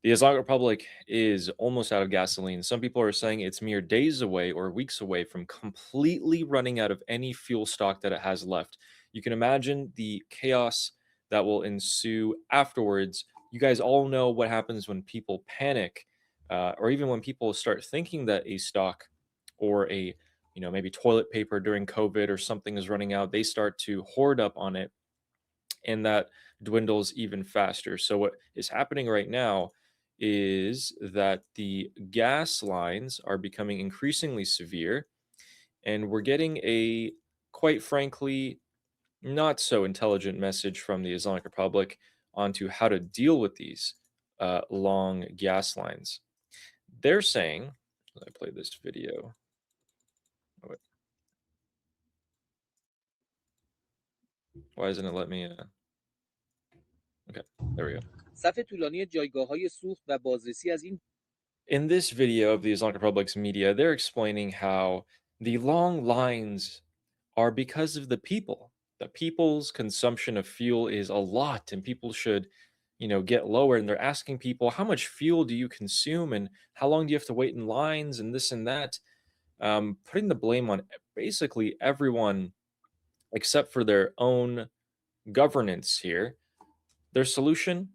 The Islamic Republic is almost out of gasoline. Some people are saying it's mere days away or weeks away from completely running out of any fuel stock that it has left. You can imagine the chaos that will ensue afterwards. You guys all know what happens when people panic, or even when people start thinking that a stock or a maybe toilet paper during COVID or something is running out. They start to hoard up on it, and that dwindles even faster. So what is happening right now is that the gas lines are becoming increasingly severe, and we're getting a, quite frankly, not so intelligent message from the Islamic Republic onto how to deal with these long gas lines. They're saying, let me play this video. Oh, wait, why doesn't it let me? Okay, there we go. صف طولانی جایگاه‌های سوخت و بازرسی از این In this video of the Islamic Republic's media, they're explaining how the long lines are because of the people. The people's consumption of fuel is a lot, and people should, get lower. And they're asking people, how much fuel do you consume, and how long do you have to wait in lines, and this and that, putting the blame on basically everyone except for their own governance here. Their solution: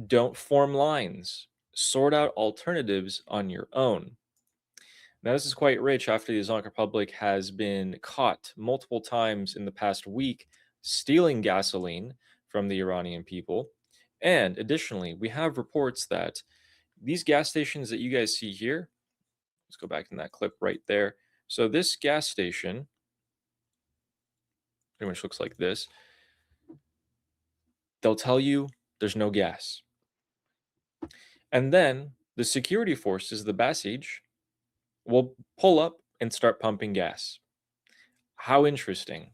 don't form lines. Sort out alternatives on your own. Now, this is quite rich after the Islamic Republic has been caught multiple times in the past week stealing gasoline from the Iranian people. And additionally, we have reports that these gas stations that you guys see here, let's go back in that clip right there. So, this gas station pretty much looks like this. They'll tell you there's no gas. And then the security forces, the Basij, will pull up and start pumping gas. How interesting.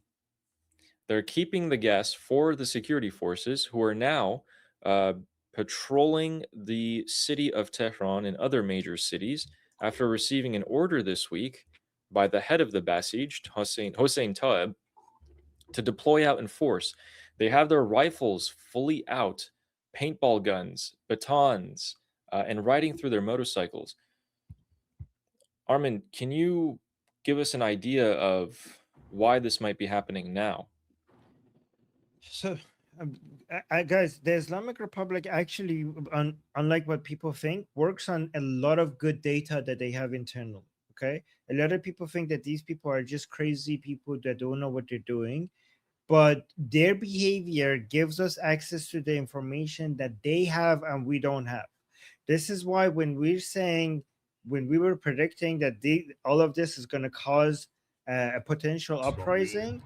They're keeping the gas for the security forces who are now uh, patrolling the city of Tehran and other major cities after receiving an order this week by the head of the Basij, Hossein Taeb, to deploy out in force. They have their rifles fully out, paintball guns, batons, and riding through their motorcycles. Armin, can you give us an idea of why this might be happening now? So, um, guys, the Islamic Republic actually, unlike what people think, works on a lot of good data that they have internal. Okay, a lot of people think that these people are just crazy people that don't know what they're doing, but their behavior gives us access to the information that they have and we don't have. This is why when we were predicting that all of this is going to cause a potential uprising,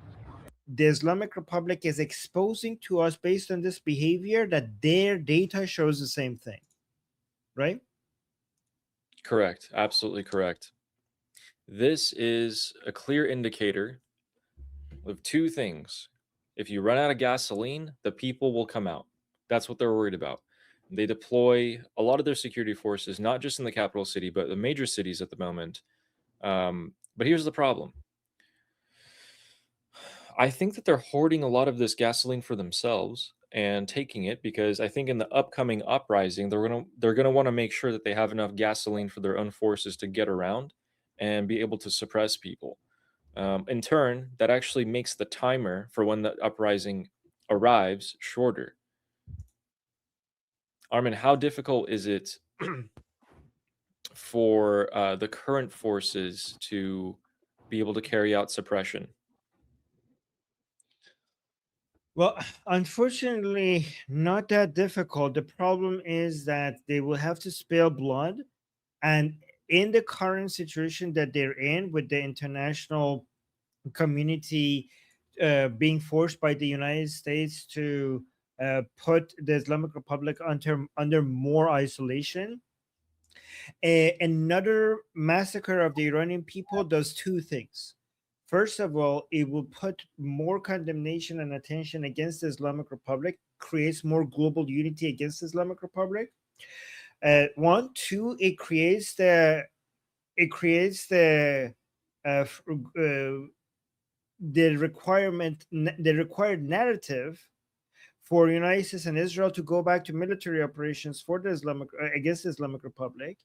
the Islamic Republic is exposing to us based on this behavior that their data shows the same thing, right? Correct. Absolutely correct. This is a clear indicator of two things. If you run out of gasoline, the people will come out. That's what they're worried about. They deploy a lot of their security forces, not just in the capital city, but the major cities at the moment. But here's the problem. I think that they're hoarding a lot of this gasoline for themselves and taking it because I think in the upcoming uprising they're gonna want to make sure that they have enough gasoline for their own forces to get around and be able to suppress people. In turn, that actually makes the timer for when the uprising arrives shorter. Armin, how difficult is it for the current forces to be able to carry out suppression? Well, unfortunately, not that difficult. The problem is that they will have to spill blood. And in the current situation that they're in, with the international community being forced by the United States to put the Islamic Republic under more isolation, another massacre of the Iranian people does two things. First of all, it will put more condemnation and attention against the Islamic Republic, creates more global unity against the Islamic Republic. One, two, it creates uh, f- uh, the required narrative for United States and Israel to go back to military operations for the Islamic against the Islamic Republic,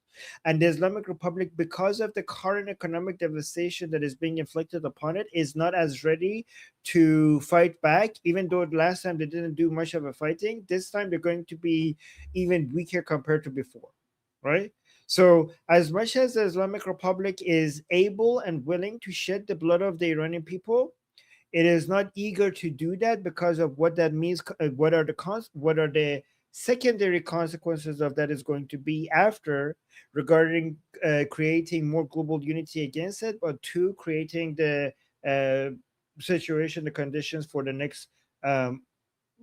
and the Islamic Republic, because of the current economic devastation that is being inflicted upon it, is not as ready to fight back. Even though last time they didn't do much of a fighting, this time they're going to be even weaker compared to before, right? So, as much as the Islamic Republic is able and willing to shed the blood of the Iranian people, it is not eager to do that because of what that means. What are the secondary consequences of that is going to be after, regarding creating more global unity against it, but two, creating the uh, situation, the conditions for the next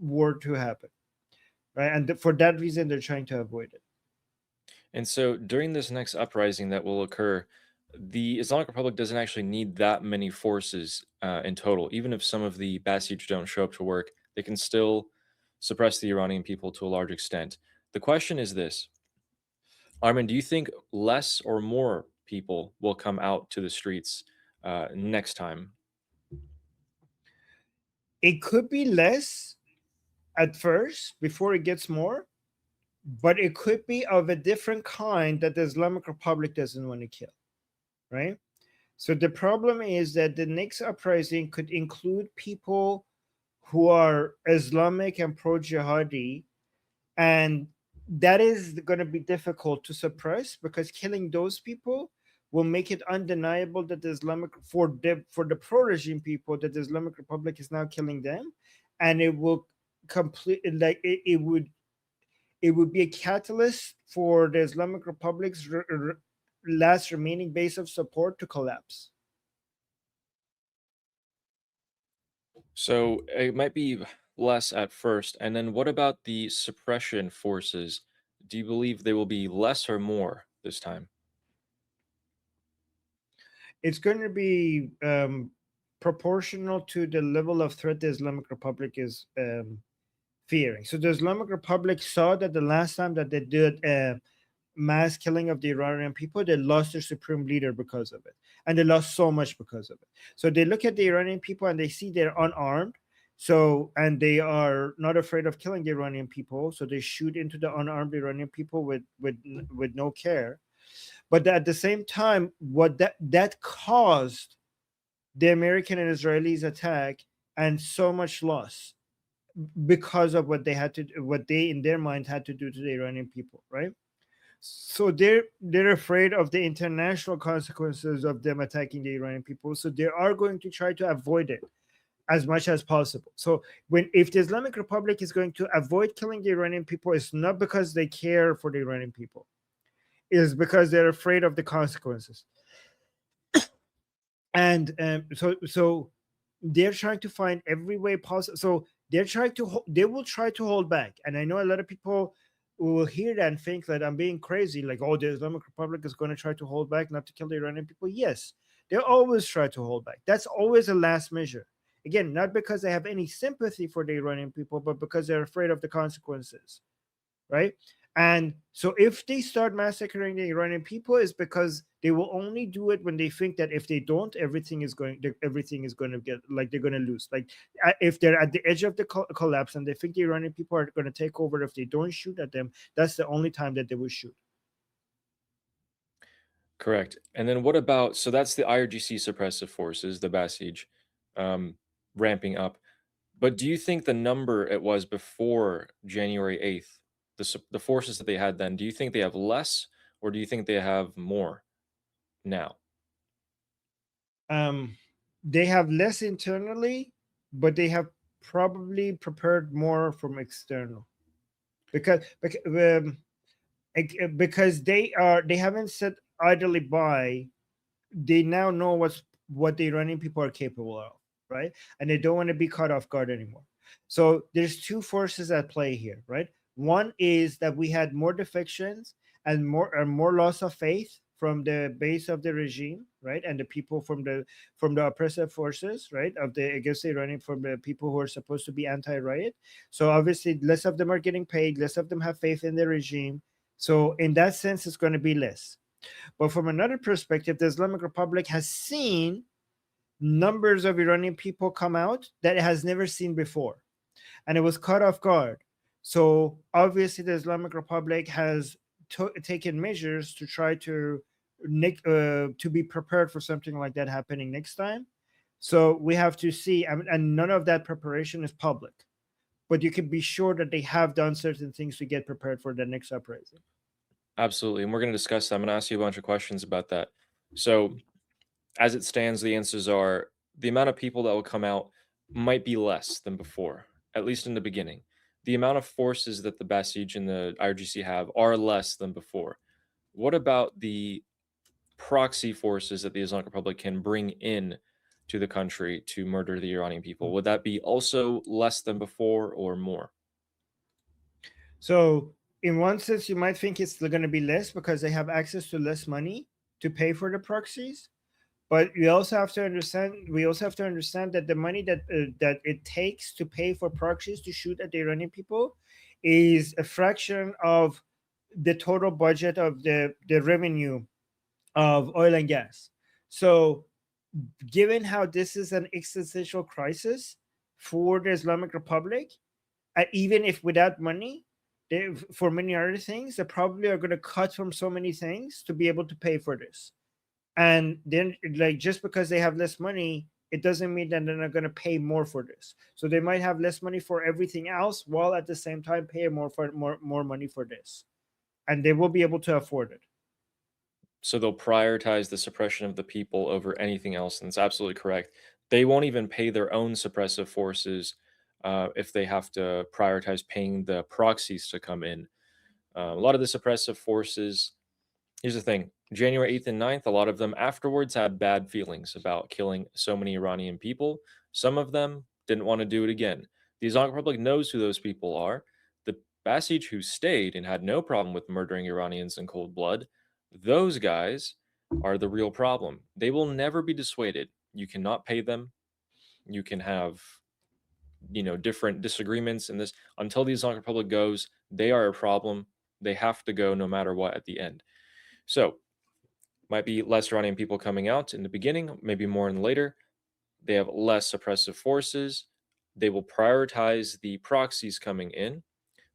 war to happen, right? And for that reason, they're trying to avoid it. And so during this next uprising that will occur, the Islamic Republic doesn't actually need that many forces in total. Even if some of the Basij don't show up to work, they can still suppress the Iranian people to a large extent. The question is this: Armin, do you think less or more people will come out to the streets next time? It could be less at first before it gets more, but it could be of a different kind that the Islamic Republic doesn't want to kill, right? So the problem is that the next uprising could include people who are Islamic and pro jihadi, and that is going to be difficult to suppress, because killing those people will make it undeniable that the Islamic for the pro regime people, that the Islamic Republic is now killing them, and it will complete like it would be a catalyst for the Islamic Republic's last remaining base of support to collapse. So it might be less at first. And then what about the suppression forces? Do you believe they will be less or more this time? It's going to be proportional to the level of threat the Islamic Republic is fearing. So the Islamic Republic saw that the last time that they did mass killing of the Iranian people, they lost their supreme leader because of it. And they lost so much because of it. So they look at the Iranian people and they see they're unarmed. So, and they are not afraid of killing the Iranian people. So they shoot into the unarmed Iranian people with no care. But at the same time, what that caused the American and Israelis attack and so much loss because of what they in their mind had to do to the Iranian people, right? So they're afraid of the international consequences of them attacking the Iranian people. So they are going to try to avoid it as much as possible. So if the Islamic Republic is going to avoid killing the Iranian people, it's not because they care for the Iranian people. It's because they're afraid of the consequences. And so they're trying to find every way possible. So they will try to hold back. And I know a lot of people will hear that and think that I'm being crazy, like, oh, the Islamic Republic is going to try to hold back, not to kill the Iranian people. Yes, they always try to hold back. That's always a last measure. Again, not because they have any sympathy for the Iranian people, but because they're afraid of the consequences, right? And so if they start massacring the Iranian people, is because they will only do it when they think that if they don't, everything is going to get, like, they're going to lose. Like, if they're at the edge of the collapse and they think the Iranian people are going to take over, if they don't shoot at them, that's the only time that they will shoot. Correct. And then what about, so that's the IRGC suppressive forces, the Basij, um, ramping up. But do you think the number it was before January 8th, the forces that they had then, do you think they have less or do you think they have more now? They have less internally, but they have probably prepared more from external, because because they haven't sat idly by. They now know what the Iranian people are capable of, right? And they don't want to be caught off guard anymore. So there's two forces at play here, right? One is that we had more defections and more loss of faith from the base of the regime, right? And the people from the oppressive forces, right? Of the against the Iranian, from the people who are supposed to be anti-riot. So obviously less of them are getting paid, less of them have faith in the regime. So in that sense, it's going to be less. But from another perspective, the Islamic Republic has seen numbers of Iranian people come out that it has never seen before. and it was caught off guard. So obviously, the Islamic Republic has taken measures to try to be prepared for something like that happening next time. So we have to see, and none of that preparation is public, but you can be sure that they have done certain things to get prepared for the next uprising. Absolutely. And we're going to discuss that. I'm going to ask you a bunch of questions about that. So, as it stands, the answers are the amount of people that will come out might be less than before, at least in the beginning. The amount of forces that the Basij and the IRGC have are less than before. What about the proxy forces that the Islamic Republic can bring in to the country to murder the Iranian people? Would that be also less than before or more? So, in one sense, you might think it's going to be less because they have access to less money to pay for the proxies. But we also have to understand that the money that it takes to pay for proxies to shoot at the Iranian people is a fraction of the total budget of the revenue of oil and gas. So, given how this is an existential crisis for the Islamic Republic, even if without money, for many other things, they probably are going to cut from so many things to be able to pay for this. And then, like, just because they have less money, it doesn't mean that they're not going to pay more for this. So they might have less money for everything else, while at the same time pay more money for this, and they will be able to afford it. So they'll prioritize the suppression of the people over anything else. And it's absolutely correct. They won't even pay their own suppressive forces if they have to prioritize paying the proxies to come in. A lot of the suppressive forces, here's the thing: January 8th and 9th, a lot of them afterwards had bad feelings about killing so many Iranian people. Some of them didn't want to do it again. The Islamic Republic knows who those people are. The Basij who stayed and had no problem with murdering Iranians in cold blood, those guys are the real problem. They will never be dissuaded. You cannot pay them. You can have, different disagreements in this. Until the Islamic Republic goes, they are a problem. They have to go no matter what at the end. So, might be less Iranian people coming out in the beginning, maybe more in later. They have less suppressive forces. They will prioritize the proxies coming in.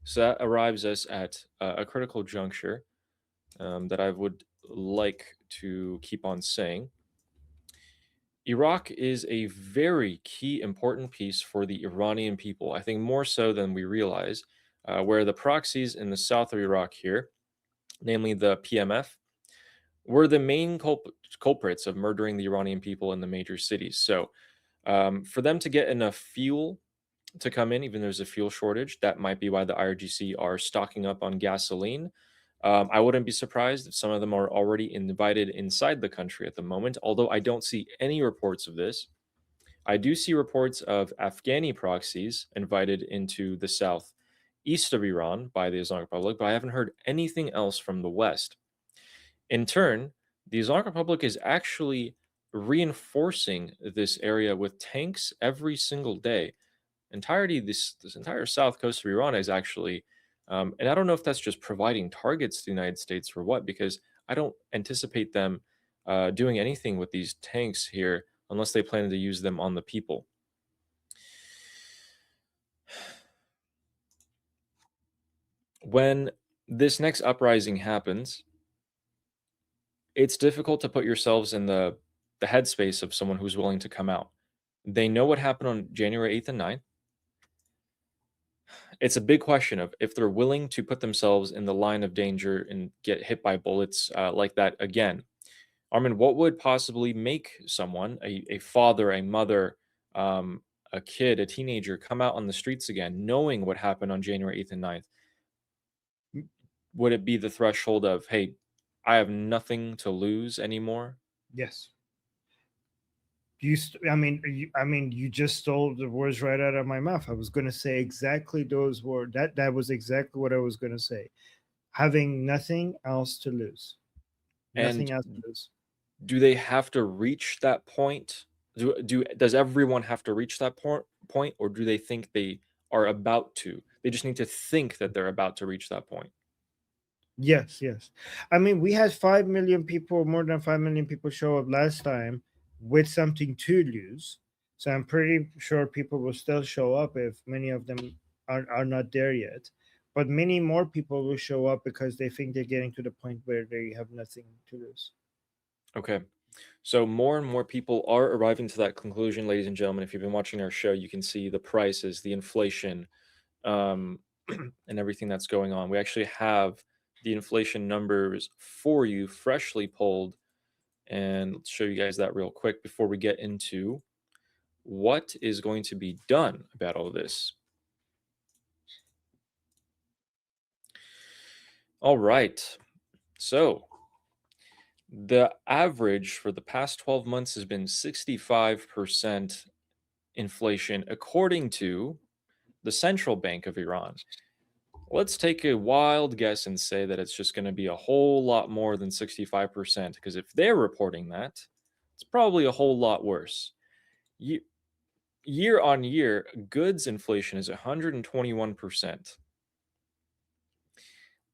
So that arrives us at a critical juncture that I would like to keep on saying. Iraq is a very key, important piece for the Iranian people. I think more so than we realize, where the proxies in the south of Iraq here, namely the PMF, were the main culprits of murdering the Iranian people in the major cities. So, for them to get enough fuel to come in, even there's a fuel shortage, that might be why the IRGC are stocking up on gasoline. I wouldn't be surprised if some of them are already invited inside the country at the moment, although I don't see any reports of this. I do see reports of Afghani proxies invited into the south east of Iran by the Islamic Republic, but I haven't heard anything else from the west. In turn, the Islamic Republic is actually reinforcing this area with tanks every single day. This entire south coast of Iran is actually, and I don't know if that's just providing targets to the United States or what, because I don't anticipate them doing anything with these tanks here unless they plan to use them on the people. When this next uprising happens, it's difficult to put yourselves in the headspace of someone who's willing to come out. They know what happened on January 8th and 9th. It's a big question of if they're willing to put themselves in the line of danger and get hit by bullets like that again. Armin, what would possibly make someone, a father, a mother, a kid, a teenager, come out on the streets again, knowing what happened on January 8th and 9th? Would it be the threshold of, hey, I have nothing to lose anymore? Yes. You just stole the words right out of my mouth. I was going to say exactly those words. That was exactly what I was going to say. Having nothing else to lose. And Nothing else to lose. do they have to reach that point? Does everyone have to reach that point, or do they think they are about to? They just need to think that they're about to reach that point. Yes, yes. I mean, we had 5 million people, more than 5 million people show up last time with something to lose. So I'm pretty sure people will still show up if many of them are not there yet. But many more people will show up because they think they're getting to the point where they have nothing to lose. Okay. So more and more people are arriving to that conclusion, ladies and gentlemen. If you've been watching our show, you can see the prices, the inflation, um, and everything that's going on. We actually have the inflation numbers for you, freshly polled, and let's show you guys that real quick before we get into what is going to be done about all this. All right. So the average for the past 12 months has been 65% inflation, according to the central bank of Iran. Let's take a wild guess and say that it's just going to be a whole lot more than 65%, because if they're reporting that, it's probably a whole lot worse. Year on year, goods inflation is 121%.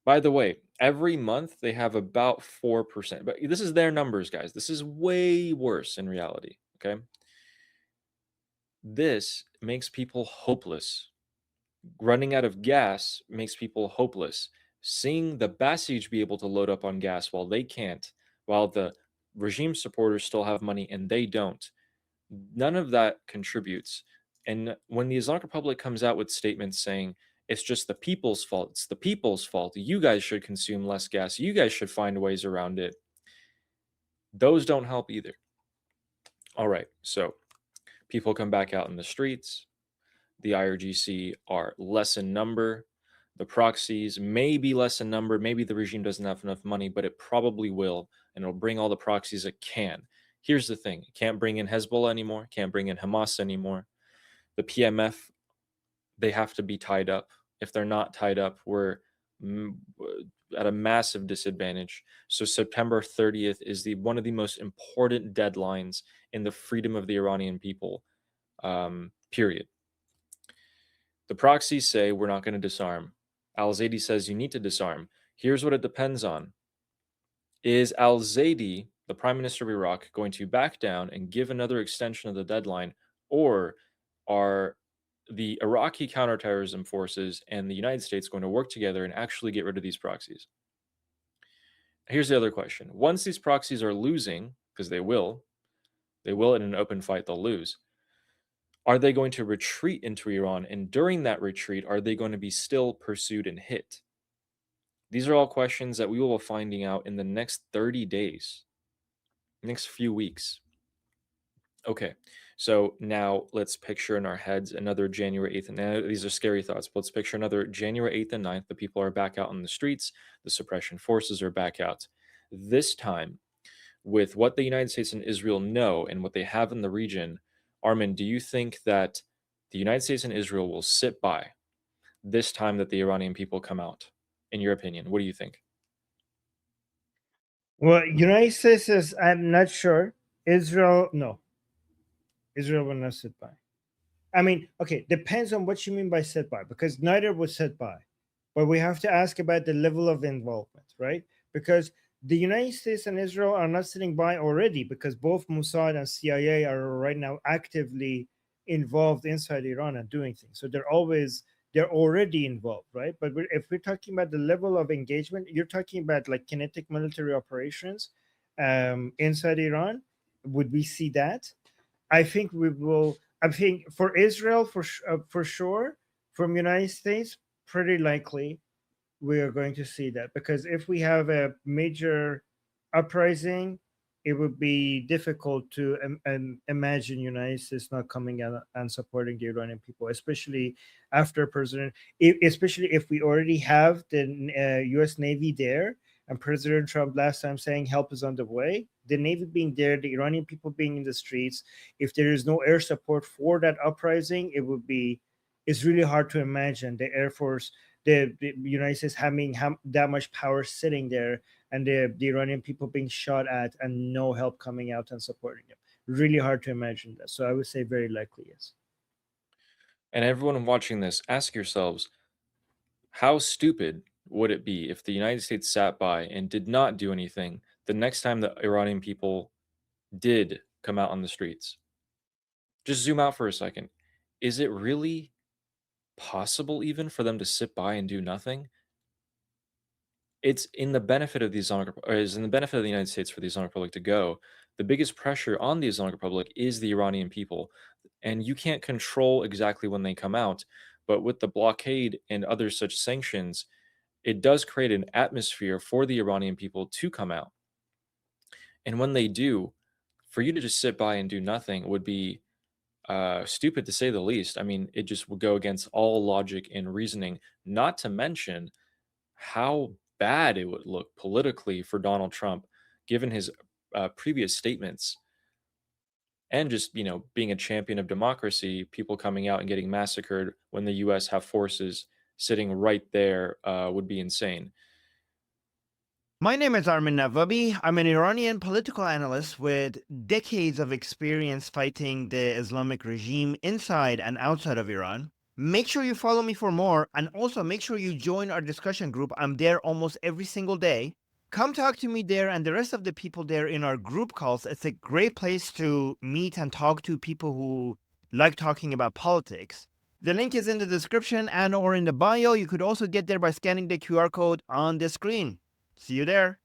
By the way, every month they have about 4%, but this is their numbers, guys. This is way worse in reality, okay? This makes people hopeless. Running out of gas makes people hopeless. Seeing the Basij be able to load up on gas while they can't, while the regime supporters still have money and they don't, none of that contributes. And when the Islamic Republic comes out with statements saying it's just the people's fault, it's the people's fault, you guys should consume less gas, you guys should find ways around it, those don't help either. All right, so people come back out in the streets. The IRGC are less in number. The proxies may be less in number. Maybe the regime doesn't have enough money, but it probably will, and it'll bring all the proxies it can. Here's the thing: it can't bring in Hezbollah anymore, can't bring in Hamas anymore. The PMF, they have to be tied up. If they're not tied up, we're at a massive disadvantage. So September 30th is one of the most important deadlines in the freedom of the Iranian people. Period. The proxies say we're not going to disarm. Al Zaidi says you need to disarm. Here's what it depends on. Is Al Zaidi, the prime minister of Iraq, going to back down and give another extension of the deadline, or are the Iraqi counterterrorism forces and the United States going to work together and actually get rid of these proxies? Here's the other question. Once these proxies are losing, because they will in an open fight, they'll lose. Are they going to retreat into Iran? And during that retreat, are they going to be still pursued and hit? These are all questions that we will be finding out in the next 30 days, next few weeks. Okay, so now let's picture in our heads another January 8th. And now these are scary thoughts, but let's picture another January 8th and 9th. The people are back out on the streets. The suppression forces are back out. This time, with what the United States and Israel know and what they have in the region, Armin, do you think that the United States and Israel will sit by this time that the Iranian people come out? In your opinion, what do you think? Well, United States is, I'm not sure. Israel, no. Israel will not sit by. I mean, okay, depends on what you mean by sit by, because neither would sit by. But we have to ask about the level of involvement, right? Because the United States and Israel are not sitting by already, because both Mossad and CIA are right now actively involved inside Iran and doing things. So they're already involved, right? But if we're talking about the level of engagement, you're talking about like kinetic military operations inside Iran. Would we see that? I think we will. I think for Israel, for sure, from United States, pretty likely we are going to see that, because if we have a major uprising, it would be difficult to imagine United States not coming out and supporting the Iranian people, especially after especially if we already have the U.S. Navy there, and President Trump last time saying help is on the way. The Navy being there, the Iranian people being in the streets. If there is no air support for that uprising, it's really hard to imagine the Air Force, the United States having that much power sitting there, and the Iranian people being shot at and no help coming out and supporting them. Really hard to imagine that. So I would say very likely yes. And everyone watching this, ask yourselves, how stupid would it be if the United States sat by and did not do anything the next time the Iranian people did come out on the streets? Just zoom out for a second. Is it really possible even for them to sit by and do nothing? It's in the benefit of the or is in the benefit of the United States for the Islamic Republic to go. The biggest pressure on the Islamic Republic is the Iranian people, and you can't control exactly when they come out. But with the blockade and other such sanctions, it does create an atmosphere for the Iranian people to come out. And when they do, for you to just sit by and do nothing would be stupid to say the least. I mean, it just would go against all logic and reasoning, not to mention how bad it would look politically for Donald Trump, given his previous statements, and just being a champion of democracy, people coming out and getting massacred when the U.S. have forces sitting right there would be insane. My name is Armin Navabi. I'm an Iranian political analyst with decades of experience fighting the Islamic regime inside and outside of Iran. Make sure you follow me for more, and also make sure you join our discussion group. I'm there almost every single day. Come talk to me there and the rest of the people there in our group calls. It's a great place to meet and talk to people who like talking about politics. The link is in the description and or in the bio. You could also get there by scanning the QR code on the screen. See you there.